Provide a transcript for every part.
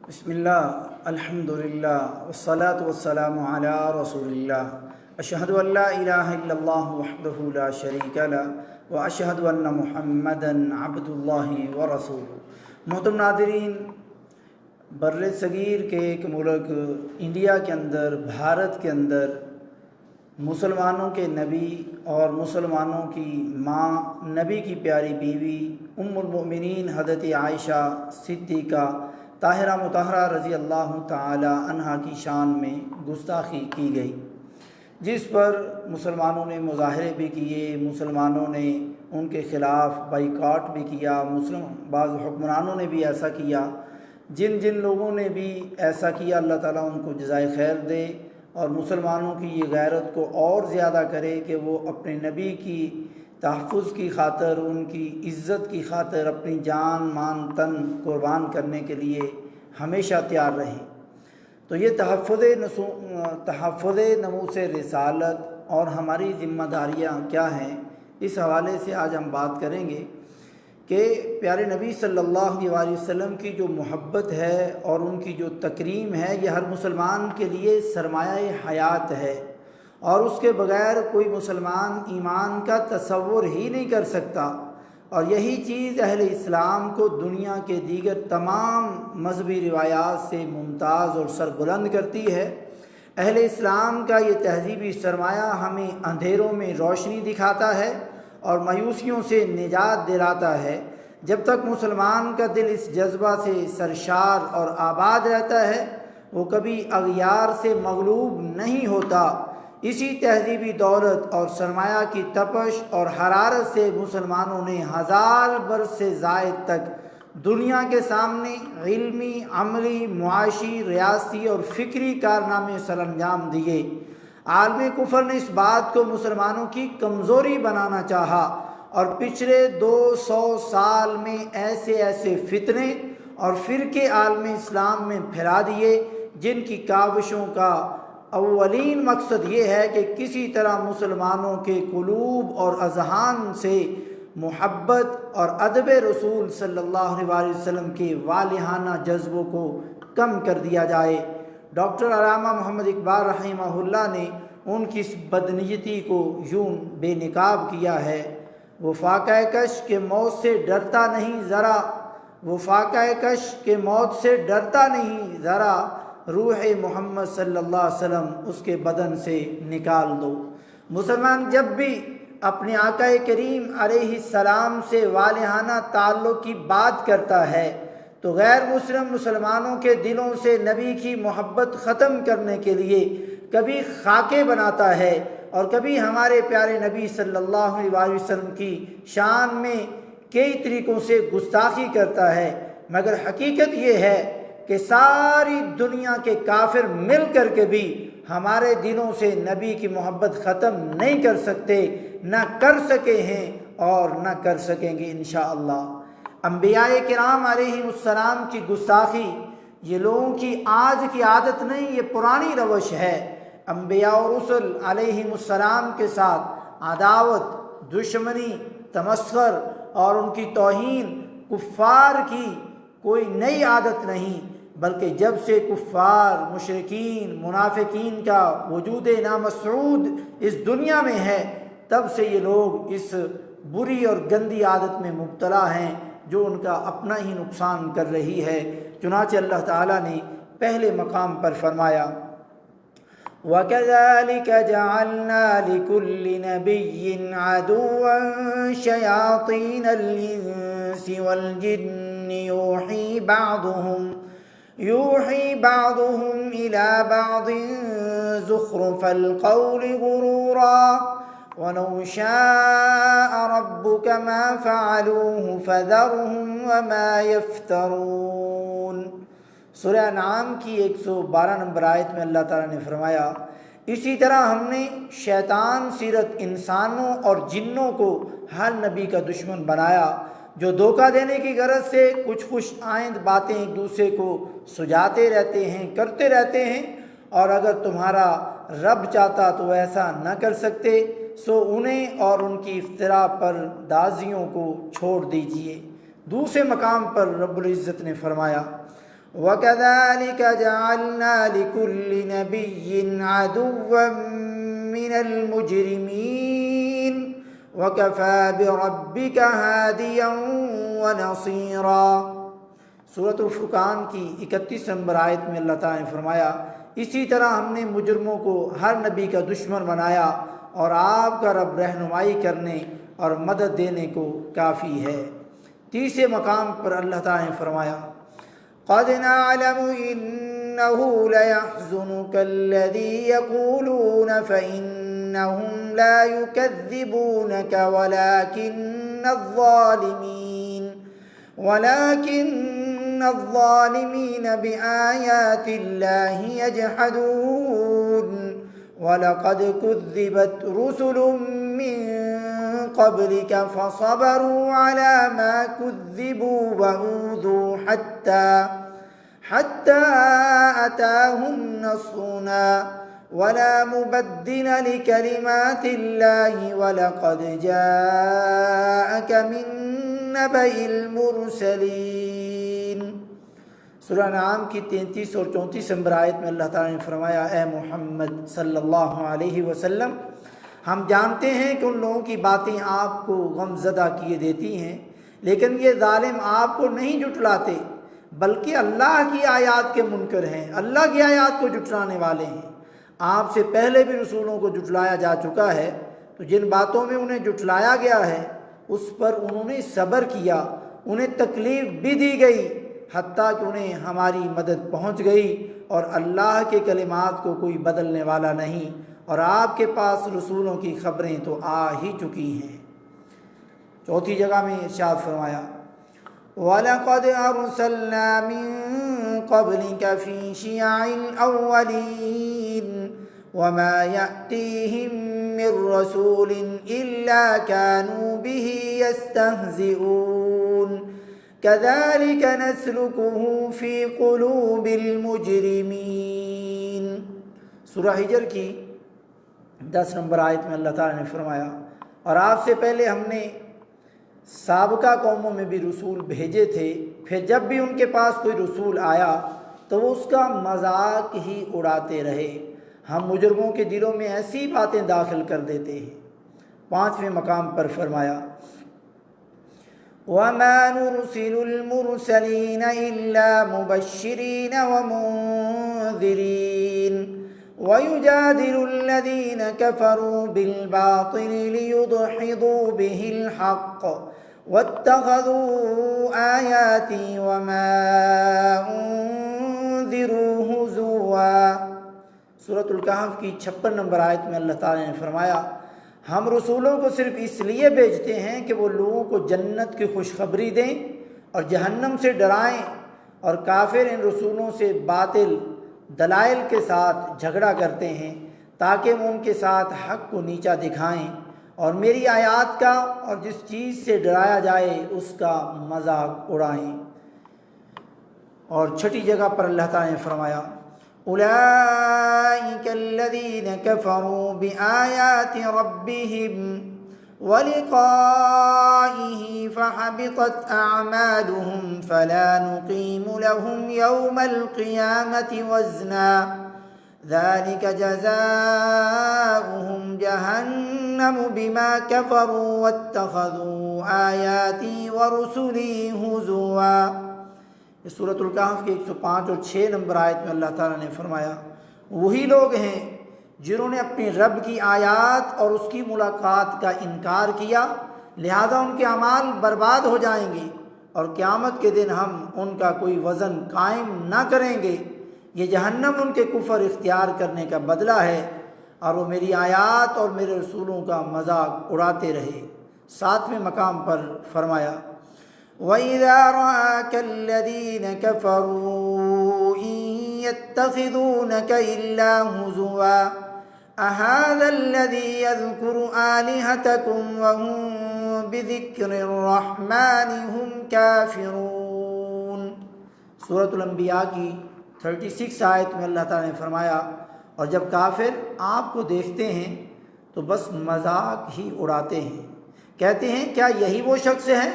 بسم اللہ الحمدللہ والصلاة والسلام علی رسول اللہ اشہد ان لا الہ الا اللہ وحدہ لا شریک لہ واشہد ان محمدا عبد اللہ ورسولہ۔ محترم ناظرین، بر صغیر کے ایک ملک انڈیا کے اندر، بھارت کے اندر، مسلمانوں کے نبی اور مسلمانوں کی ماں، نبی کی پیاری بیوی ام المؤمنین حضرت عائشہ صدیقہ طاہرہ مطہرہ رضی اللہ تعالی عنہا کی شان میں گستاخی کی گئی، جس پر مسلمانوں نے مظاہرے بھی کیے، مسلمانوں نے ان کے خلاف بائیکاٹ بھی کیا، بعض حکمرانوں نے بھی ایسا کیا۔ جن لوگوں نے بھی ایسا کیا، اللہ تعالیٰ ان کو جزائے خیر دے اور مسلمانوں کی یہ غیرت کو اور زیادہ کرے کہ وہ اپنے نبی کی تحفظ کی خاطر، ان کی عزت کی خاطر اپنی جان، مان، تن قربان کرنے کے لیے ہمیشہ تیار رہیں۔ تو یہ تحفظ ناموس رسالت اور ہماری ذمہ داریاں کیا ہیں، اس حوالے سے آج ہم بات کریں گے کہ پیارے نبی صلی اللہ علیہ وسلم کی جو محبت ہے اور ان کی جو تکریم ہے، یہ ہر مسلمان کے لیے سرمایہ حیات ہے، اور اس کے بغیر کوئی مسلمان ایمان کا تصور ہی نہیں کر سکتا۔ اور یہی چیز اہل اسلام کو دنیا کے دیگر تمام مذہبی روایات سے ممتاز اور سربلند کرتی ہے۔ اہل اسلام کا یہ تہذیبی سرمایہ ہمیں اندھیروں میں روشنی دکھاتا ہے اور مایوسیوں سے نجات دلاتا ہے۔ جب تک مسلمان کا دل اس جذبہ سے سرشار اور آباد رہتا ہے، وہ کبھی اغیار سے مغلوب نہیں ہوتا۔ اسی تہذیبی دولت اور سرمایہ کی تپش اور حرارت سے مسلمانوں نے 1000 برس سے زائد تک دنیا کے سامنے علمی، عملی، معاشی، ریاسی اور فکری کارنامے سر انجام دیے۔ عالم کفر نے اس بات کو مسلمانوں کی کمزوری بنانا چاہا اور پچھلے 200 سال میں ایسے فتنے اور فرقے عالم اسلام میں پھیلا دیے، جن کی کاوشوں کا اولین مقصد یہ ہے کہ کسی طرح مسلمانوں کے قلوب اور اذہان سے محبت اور ادب رسول صلی اللہ علیہ وسلم کے والہانہ جذبوں کو کم کر دیا جائے۔ ڈاکٹر علامہ محمد اقبال رحمہ اللہ نے ان کی اس بدنیتی کو یوں بے نقاب کیا ہے: وہ فاقہ کش کے موت سے ڈرتا نہیں ذرا، وہ فاقہ کش کے موت سے ڈرتا نہیں ذرا، روح محمد صلی اللہ علیہ وسلم اس کے بدن سے نکال دو۔ مسلمان جب بھی اپنے آقا کریم علیہ السلام سے والہانہ تعلق کی بات کرتا ہے تو غیر مسلم مسلمانوں کے دلوں سے نبی کی محبت ختم کرنے کے لیے کبھی خاکے بناتا ہے اور کبھی ہمارے پیارے نبی صلی اللہ علیہ وسلم کی شان میں کئی طریقوں سے گستاخی کرتا ہے، مگر حقیقت یہ ہے کہ ساری دنیا کے کافر مل کر کے بھی ہمارے دلوں سے نبی کی محبت ختم نہیں کر سکتے، نہ کر سکے ہیں اور نہ کر سکیں گے انشاءاللہ۔ انبیاء کرام علیہ السلام کی گستاخی یہ لوگوں کی آج کی عادت نہیں، یہ پرانی روش ہے۔ انبیاء اور رسل علیہ السلام کے ساتھ عداوت، دشمنی، تمسخر اور ان کی توہین کفار کی کوئی نئی عادت نہیں، بلکہ جب سے کفار، مشرکین، منافقین کا وجود نامسعود اس دنیا میں ہے، تب سے یہ لوگ اس بری اور گندی عادت میں مبتلا ہیں جو ان کا اپنا ہی نقصان کر رہی ہے۔ چنانچہ اللہ تعالیٰ نے پہلے مقام پر فرمایا: وَكَذَلِكَ جَعَلْنَا لِكُلِّ نَبِيٍّ عَدُوًّا شَيَاطِينَ الْإِنسِ وَالْجِنِّ يُوحِي بَعْضُهُمْ إِلَى بَعْضٍ زُخْرُفَ الْقَوْلِ غُرُورًا وَلَوْ شَاءَ رَبُّكَ مَا فَعَلُوهُ فَذَرْهُمْ وَمَا يَفْتَرُونَ۔ سورہ انعام کی 112 نمبر آیت میں اللہ تعالیٰ نے فرمایا: اسی طرح ہم نے شیطان سیرت انسانوں اور جنوں کو ہر نبی کا دشمن بنایا، جو دھوکہ دینے کی غرض سے کچھ خوش آئند باتیں ایک دوسرے کو سجاتے رہتے ہیں، کرتے رہتے ہیں، اور اگر تمہارا رب چاہتا تو ایسا نہ کر سکتے، سو انہیں اور ان کی افتراء پر دازیوں کو چھوڑ دیجئے۔ دوسرے مقام پر رب العزت نے فرمایا: وَكَذَلِكَ جَعَلْنَا لِكُلِّ نَبِيٍّ عَدُوًّا مِّنَ الْمُجْرِمِينَ وَكَفَى بِرَبِّكَ هَادِيًا وَنَصِيرًا۔ سورۃ الفرقان کی 31 نمبر آیت میں اللہ تعالیٰ نے فرمایا، اسی طرح ہم نے مجرموں کو ہر نبی کا دشمن بنایا اور آپ کا رب رہنمائی کرنے اور مدد دینے کو کافی ہے۔ تیسرے مقام پر اللہ تعالیٰ نے فرمایا، قَدْ نَعْلَمُ إِنَّهُ لَيَحْزُنُكَ الَّذِي يَقُولُونَ فَإِنَّهُمْ لَا يُكَذِّبُونَكَ وَلَكِنَّ الظَّالِمِينَ بِآيَاتِ اللَّهِ يَجْحَدُونَ وَلَقَدْ كُذِّبَتْ رُسُلٌ مِّن قَبْلِكَ فَصَبَرُوا عَلَى مَا كُذِّبُوا وَأُوذُوا حَتَّى أَتَاهُمْ نَصْرُنَا وَلَا مُبَدِّلَ لِكَلِمَاتِ اللَّهِ وَلَقَدْ جَاءَكَ مِن نَبَإِ الْمُرْسَلِينَ۔ سورہ انعام کی 33 اور 34 نمبر آیت میں اللہ تعالیٰ نے فرمایا، اے محمد صلی اللہ علیہ وسلم، ہم جانتے ہیں کہ ان لوگوں کی باتیں آپ کو غم زدہ کیے دیتی ہیں، لیکن یہ ظالم آپ کو نہیں جھٹلاتے بلکہ اللہ کی آیات کے منکر ہیں، اللہ کی آیات کو جھٹلانے والے ہیں۔ آپ سے پہلے بھی رسولوں کو جھٹلایا جا چکا ہے، تو جن باتوں میں انہیں جھٹلایا گیا ہے اس پر انہوں نے صبر کیا، انہیں تکلیف بھی دی گئی، حتیٰ کہ انہیں ہماری مدد پہنچ گئی، اور اللہ کے کلمات کو کوئی بدلنے والا نہیں، اور آپ کے پاس رسولوں کی خبریں تو آ ہی چکی ہیں۔ چوتھی جگہ میں ارشاد فرمایا، وَلَقَدْ أَرْسَلْنَا مِن قَبْلِكَ فِي شِيَعِ الْأَوَّلِينَ وَمَا يَأْتِيهِم مِّن رَّسُولٍ إِلَّا كَانُوا بِهِ يَسْتَهْزِئُونَ كَذَلِكَ نَسْلُكُهُ فِي قُلُوبِ الْمُجْرِمِينَ۔ سورہ ہجر کی 10 نمبر آیت میں اللہ تعالیٰ نے فرمایا، اور آپ سے پہلے ہم نے سابقہ قوموں میں بھی رسول بھیجے تھے، پھر جب بھی ان کے پاس کوئی رسول آیا تو وہ اس کا مذاق ہی اڑاتے رہے، ہم مجرموں کے دلوں میں ایسی باتیں داخل کر دیتے ہیں۔ 5ویں مقام پر فرمایا، وَمَا نُرْسِلُ الْمُرْسَلِينَ إِلَّا مُبَشِّرِينَ وَمُنذِرِينَ وَيُجَادِلُ الَّذِينَ كَفَرُوا بِالْبَاطِلِ لِيُدْحِضُوا بِهِ الْحَقَّ وَاتَّخَذُوا آيَاتِي وَمَا أُنذِرُوا هُزُوًا۔ سورۃ الکہف کی 56 نمبر آیت میں اللہ تعالیٰ نے فرمایا، ہم رسولوں کو صرف اس لیے بھیجتے ہیں کہ وہ لوگوں کو جنت کی خوشخبری دیں اور جہنم سے ڈرائیں، اور کافر ان رسولوں سے باطل دلائل کے ساتھ جھگڑا کرتے ہیں تاکہ وہ ان کے ساتھ حق کو نیچا دکھائیں اور میری آیات کا اور جس چیز سے ڈرایا جائے اس کا مذاق اڑائیں۔ اور 6ٹھی جگہ پر اللہ تعالیٰ نے فرمایا، أولئك الذين كفروا بآيات ربهم ولقائه فحبطت أعمالهم فلا نقيم لهم يوم القيامة وزنا ذلك جزاؤهم جهنم بما كفروا واتخذوا آياتي ورسلي هزوا۔ سورۃ الکہف کے 105 اور 6 نمبر آیت میں اللہ تعالیٰ نے فرمایا، وہی لوگ ہیں جنہوں نے اپنے رب کی آیات اور اس کی ملاقات کا انکار کیا، لہذا ان کے اعمال برباد ہو جائیں گے، اور قیامت کے دن ہم ان کا کوئی وزن قائم نہ کریں گے۔ یہ جہنم ان کے کفر اختیار کرنے کا بدلہ ہے، اور وہ میری آیات اور میرے رسولوں کا مذاق اڑاتے رہے۔ 7ویں مقام پر فرمایا، وَإِذَا رَآكَ الَّذِينَ كَفَرُوا إِن يَتَّخِذُونَكَ إِلَّا هُزُوًا أَهَذَا الَّذِي يَذْكُرُ آلِهَتَكُمْ وَهُمْ بِذِكْرِ الرَّحْمَنِ هُمْ كَافِرُونَ۔ سورۃ الانبیاء کی 36 آیت میں اللہ تعالیٰ نے فرمایا، اور جب کافر آپ کو دیکھتے ہیں تو بس مذاق ہی اڑاتے ہیں، کہتے ہیں کیا یہی وہ شخص ہے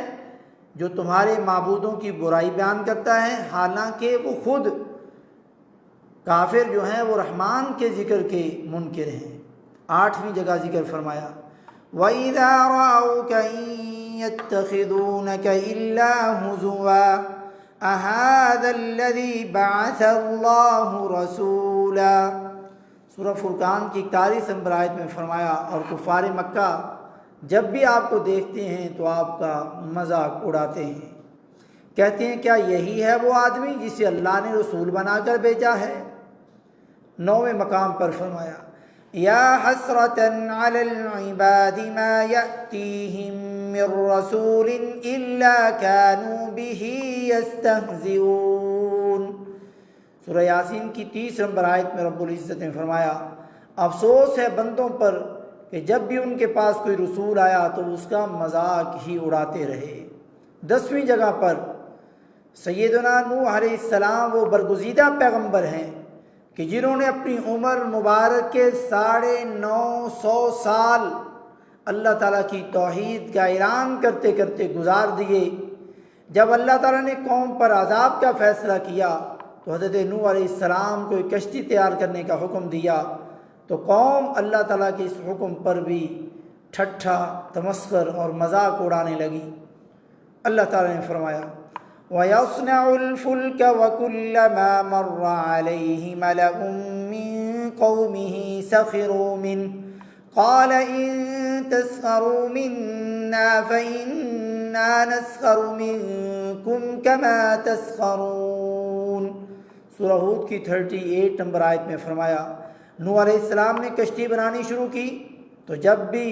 جو تمہارے معبودوں کی برائی بیان کرتا ہے، حالانکہ وہ خود کافر جو ہیں وہ رحمان کے ذکر کے منکر ہیں۔ 8ویں جگہ ذکر فرمایا وَإِذَا رَأَوْكَ إِن يَتَّخِذُونَكَ إِلَّا هُزُوًا أَهَذَا الَّذِي بَعَثَ اللَّهُ رَسُولًا۔ سورہ فرقان کی 41 نمبر آیت میں فرمایا، اور کفار مکہ جب بھی آپ کو دیکھتے ہیں تو آپ کا مذاق اڑاتے ہیں، کہتے ہیں کیا یہی ہے وہ آدمی جسے اللہ نے رسول بنا کر بھیجا ہے۔ 9ویں مقام پر فرمایا یا حسرةً علی العباد ما یأتیہم من رسول الا كانوا به یستہزئون۔ سورہ یاسین کی 30 نمبر آیت میں رب العزت نے فرمایا افسوس ہے بندوں پر کہ جب بھی ان کے پاس کوئی رسول آیا تو اس کا مذاق ہی اڑاتے رہے۔ 10ویں جگہ پر سیدنا نوح علیہ السلام وہ برگزیدہ پیغمبر ہیں کہ جنہوں نے اپنی عمر مبارک کے 950 سال اللہ تعالیٰ کی توحید کا اعلان کرتے کرتے گزار دیے۔ جب اللہ تعالیٰ نے قوم پر عذاب کا فیصلہ کیا تو حضرت نوح علیہ السلام کو ایک کشتی تیار کرنے کا حکم دیا، تو قوم اللہ تعالیٰ کے اس حکم پر بھی ٹھٹھا، تمسخر اور مذاق اڑانے لگی۔ اللہ تعالیٰ نے فرمایا وَيَصْنَعُ الْفُلْكَ وَكُلَّمَا مَرَّ عَلَيْهِ مَلَأٌ مِّن قَوْمِهِ سَخِرُوا مِنْهُ قَالَ إِن تَسْخَرُوا مِنَّا فَإِنَّا نَسْخَرُ مِنكُمْ كَمَا تَسْخَرُونَ۔ سورہ ہود کی 38 نمبر آیت میں فرمایا نوح علیہ السلام نے کشتی بنانی شروع کی تو جب بھی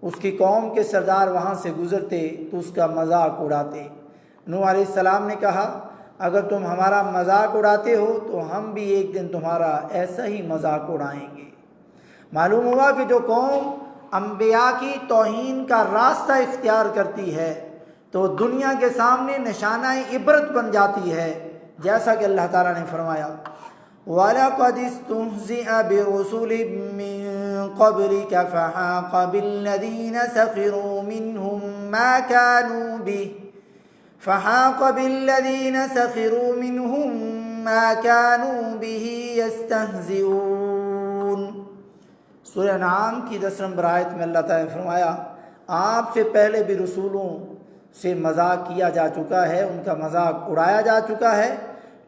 اس کی قوم کے سردار وہاں سے گزرتے تو اس کا مذاق اڑاتے۔ نوح علیہ السلام نے کہا اگر تم ہمارا مذاق اڑاتے ہو تو ہم بھی ایک دن تمہارا ایسا ہی مذاق اڑائیں گے۔ معلوم ہوا کہ جو قوم انبیاء کی توہین کا راستہ اختیار کرتی ہے تو دنیا کے سامنے نشانہ عبرت بن جاتی ہے، جیسا کہ اللہ تعالیٰ نے فرمایا وَلَقَدِ اسْتُهْزِئَ بِرُسُلٍ مِّن قَبْلِكَ فَحَاقَ بِالَّذِينَ سَخِرُوا مِنْهُم مَّا كَانُوا بِهِ يَسْتَهْزِئُونَ۔ سورہ انعام کی 10 نمبر آیت میں اللہ تعالیٰ نے فرمایا آپ سے پہلے بھی رسولوں سے مذاق کیا جا چکا ہے، ان کا مذاق اڑایا جا چکا ہے،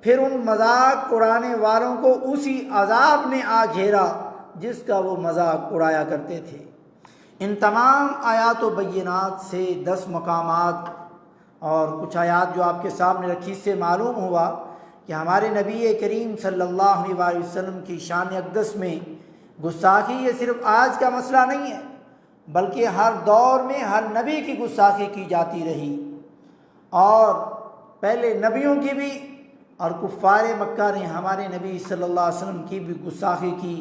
پھر ان مذاق اڑانے والوں کو اسی عذاب نے آ گھیرا جس کا وہ مذاق اڑایا کرتے تھے۔ ان تمام آیات و بینات سے 10 مقامات اور کچھ آیات جو آپ کے سامنے رکھی سے معلوم ہوا کہ ہمارے نبی کریم صلی اللہ علیہ وسلم کی شان اقدس میں گستاخی یہ صرف آج کا مسئلہ نہیں ہے، بلکہ ہر دور میں ہر نبی کی گستاخی کی جاتی رہی، اور پہلے نبیوں کی بھی اور کفار مکہ نے ہمارے نبی صلی اللہ علیہ وسلم کی بھی گستاخی کی۔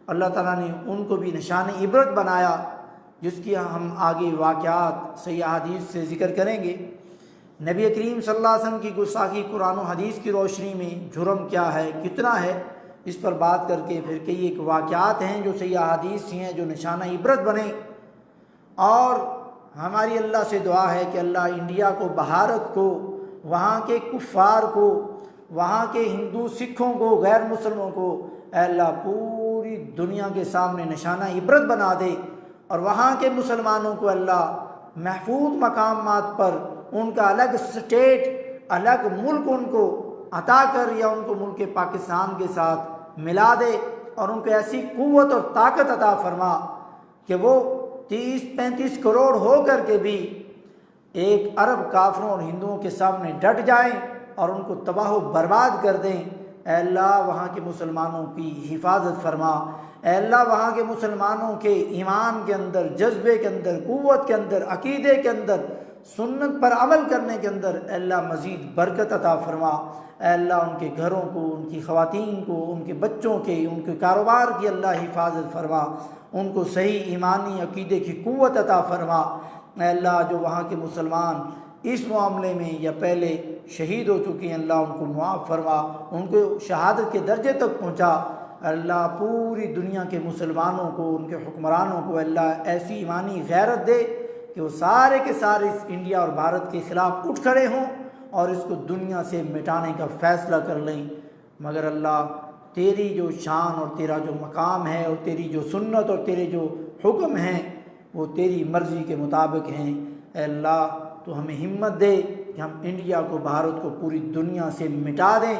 اللہ تعالیٰ نے ان کو بھی نشان عبرت بنایا، جس کی ہم آگے واقعات صحیح حدیث سے ذکر کریں گے۔ نبی کریم صلی اللہ علیہ وسلم کی گستاخی قرآن و حدیث کی روشنی میں جرم کیا ہے، کتنا ہے، اس پر بات کر کے پھر کئی ایک واقعات ہیں جو صحیح حدیث ہیں جو نشانہ عبرت بنے۔ اور ہماری اللہ سے دعا ہے کہ اللہ انڈیا کو، بھارت کو، وہاں کے کفار کو، وہاں کے ہندو سکھوں کو، غیر مسلموں کو اے اللہ پوری دنیا کے سامنے نشانہ عبرت بنا دے، اور وہاں کے مسلمانوں کو اللہ محفوظ مقامات پر ان کا الگ سٹیٹ، الگ ملک ان کو عطا کر، یا ان کو ملک پاکستان کے ساتھ ملا دے، اور ان کو ایسی قوت اور طاقت عطا فرما کہ وہ 30-35 کروڑ ہو کر کے بھی ایک ارب کافروں اور ہندوؤں کے سامنے ڈٹ جائیں اور ان کو تباہ و برباد کر دیں۔ اے اللہ وہاں کے مسلمانوں کی حفاظت فرما، اے اللہ وہاں کے مسلمانوں کے ایمان کے اندر، جذبے کے اندر، قوت کے اندر، عقیدے کے اندر، سنت پر عمل کرنے کے اندر اے اللہ مزید برکت عطا فرما۔ اے اللہ ان کے گھروں کو، ان کی خواتین کو، ان کے بچوں کے، ان کے کاروبار کی اللہ حفاظت فرما، ان کو صحیح ایمانی عقیدے کی قوت عطا فرما۔ اے اللہ جو وہاں کے مسلمان اس معاملے میں یا پہلے شہید ہو چکے ہیں اللہ ان کو معاف فرما، ان کو شہادت کے درجے تک پہنچا۔ اللہ پوری دنیا کے مسلمانوں کو، ان کے حکمرانوں کو اللہ ایسی ایمانی غیرت دے کہ وہ سارے کے سارے اس انڈیا اور بھارت کے خلاف اٹھ کھڑے ہوں اور اس کو دنیا سے مٹانے کا فیصلہ کر لیں۔ مگر اللہ تیری جو شان اور تیرا جو مقام ہے اور تیری جو سنت اور تیرے جو حکم ہیں وہ تیری مرضی کے مطابق ہیں۔ اے اللہ تو ہمیں ہمت دے کہ ہم انڈیا کو، بھارت کو پوری دنیا سے مٹا دیں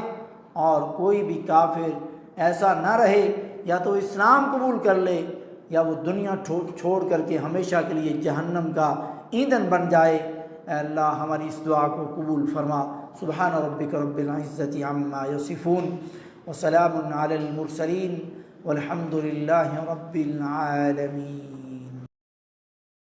اور کوئی بھی کافر ایسا نہ رہے، یا تو اسلام قبول کر لے یا وہ دنیا چھوڑ کر کے ہمیشہ کے لیے جہنم کا ایندھن بن جائے۔ اے اللہ ہماری اس دعا کو قبول فرما۔ سبحان ربک رب العزت عما یصفون وسلام علی المرسلین والحمد للہ رب العالمین۔